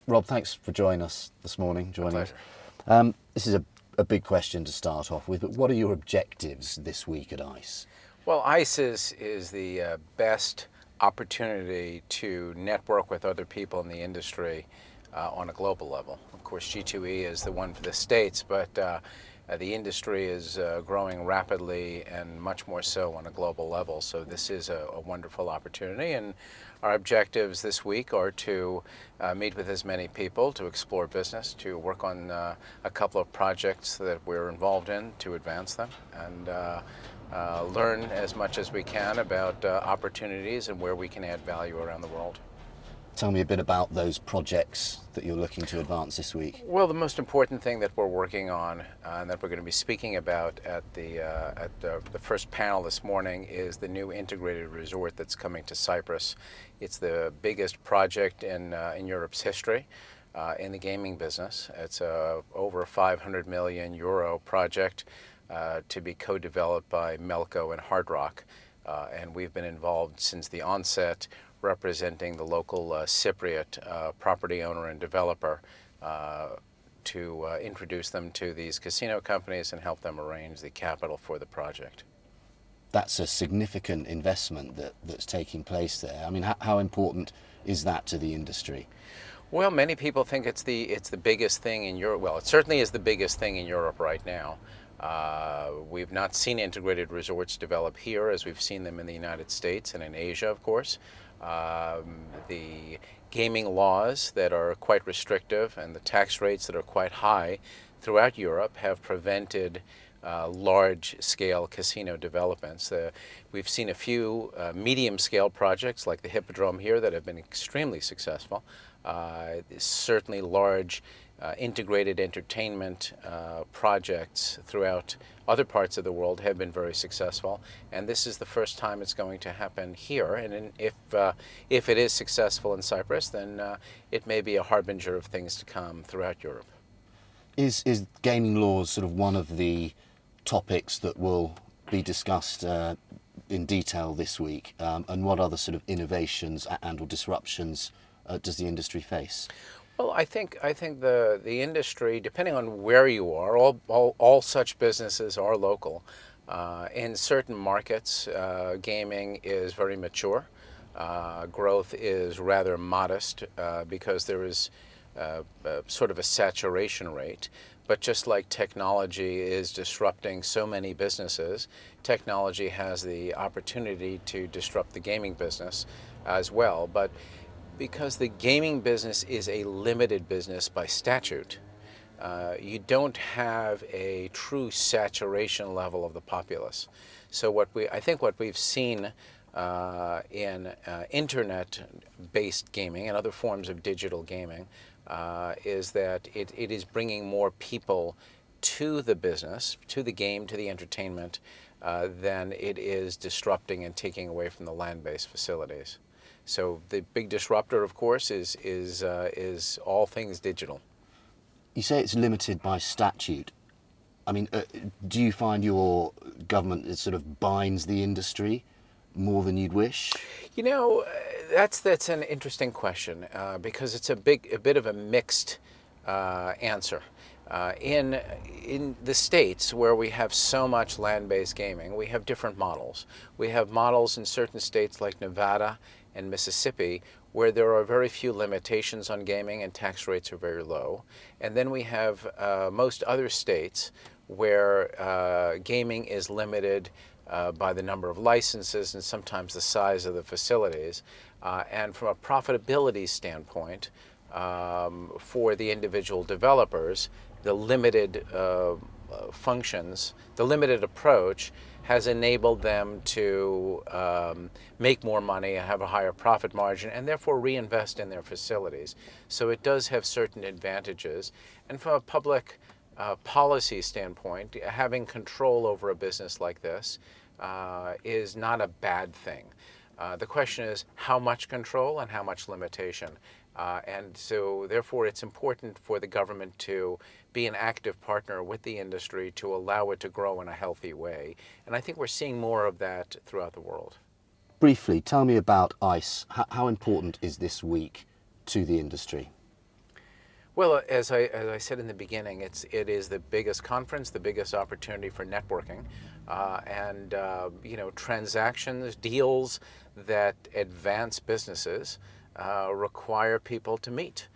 Rob, thanks for joining us this morning. My Joining us. pleasure. This is a big question to start off with, but what are your objectives this week at ICE? Well, ICE is the best opportunity to network with other people in the industry on a global level. Of course, G2E is the one for the States, but the industry is growing rapidly and much more so on a global level. So this is a wonderful opportunity. And our objectives this week are to meet with as many people, to explore business, to work on a couple of projects that we're involved in to advance them, and learn as much as we can about opportunities and where we can add value around the world. Tell me a bit about those projects that you're looking to advance this week. Well, the most important thing that we're working on and that we're going to be speaking about at the first panel this morning is the new integrated resort that's coming to Cyprus. It's the biggest project in Europe's history in the gaming business. It's over a 500 million euro project to be co-developed by Melco and Hard Rock. And we've been involved since the onset, representing the local Cypriot property owner and developer to introduce them to these casino companies and help them arrange the capital for the project. That's a significant investment that's taking place there. I mean, how important is that to the industry? Well, many people think it's the biggest thing in Europe. Well, it certainly is the biggest thing in Europe right now. We've not seen integrated resorts develop here as we've seen them in the United States and in Asia, of course. The gaming laws that are quite restrictive and the tax rates that are quite high throughout Europe have prevented large-scale casino developments. We've seen a few medium-scale projects like the Hippodrome here that have been extremely successful. Certainly large integrated entertainment projects throughout other parts of the world have been very successful, and this is the first time it's going to happen here. And if it is successful in Cyprus, then it may be a harbinger of things to come throughout Europe. Is gaming laws sort of one of the topics that will be discussed in detail this week, and what other sort of innovations and or disruptions does the industry face? Well, I think the industry, depending on where you are, all such businesses are local. In certain markets, gaming is very mature. Growth is rather modest because there is sort of a saturation rate. But just like technology is disrupting so many businesses, technology has the opportunity to disrupt the gaming business as well. But because the gaming business is a limited business by statute, you don't have a true saturation level of the populace. So I think what we've seen in internet-based gaming and other forms of digital gaming is that it is bringing more people to the business, to the game, to the entertainment, than it is disrupting and taking away from the land-based facilities. So the big disruptor, of course, is all things digital. You say it's limited by statute. I mean, do you find your government sort of binds the industry more than you'd wish? You know, that's an interesting question because it's a bit of a mixed answer. In the states where we have so much land-based gaming, we have different models. We have models in certain states like Nevada and Mississippi where there are very few limitations on gaming and tax rates are very low. And then we have most other states where gaming is limited by the number of licenses and sometimes the size of the facilities. And from a profitability standpoint, for the individual developers, the limited functions, the limited approach has enabled them to make more money, have a higher profit margin, and therefore reinvest in their facilities. So it does have certain advantages. And from a public policy standpoint, having control over a business like this is not a bad thing. The question is how much control and how much limitation. And so therefore it's important for the government to be an active partner with the industry to allow it to grow in a healthy way. And I think we're seeing more of that throughout the world. Briefly, tell me about ICE. How important is this week to the industry? Well, as I said in the beginning, it is the biggest conference, the biggest opportunity for networking, and transactions, deals that advance businesses require people to meet,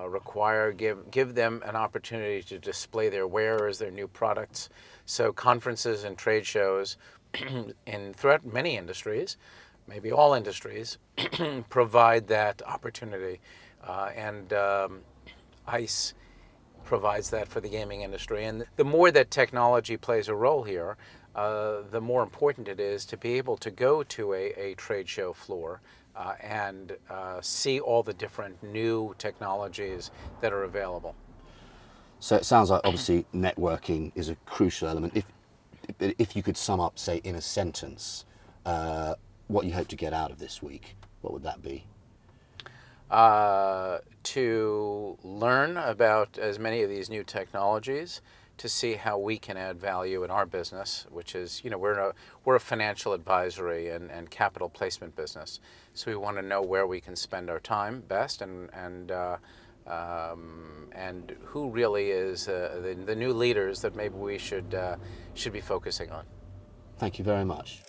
require give them an opportunity to display their wares, their new products. So conferences and trade shows, throughout many industries, maybe all industries, provide that opportunity, and ICE provides that for the gaming industry. And the more that technology plays a role here, the more important it is to be able to go to a trade show floor and see all the different new technologies that are available. So it sounds like obviously networking is a crucial element. If you could sum up, say, in a sentence, what you hope to get out of this week, what would that be? To learn about as many of these new technologies, to see how we can add value in our business, which is, we're a financial advisory and capital placement business. So we want to know where we can spend our time best, and who really is the new leaders that maybe we should be focusing on. Thank you very much.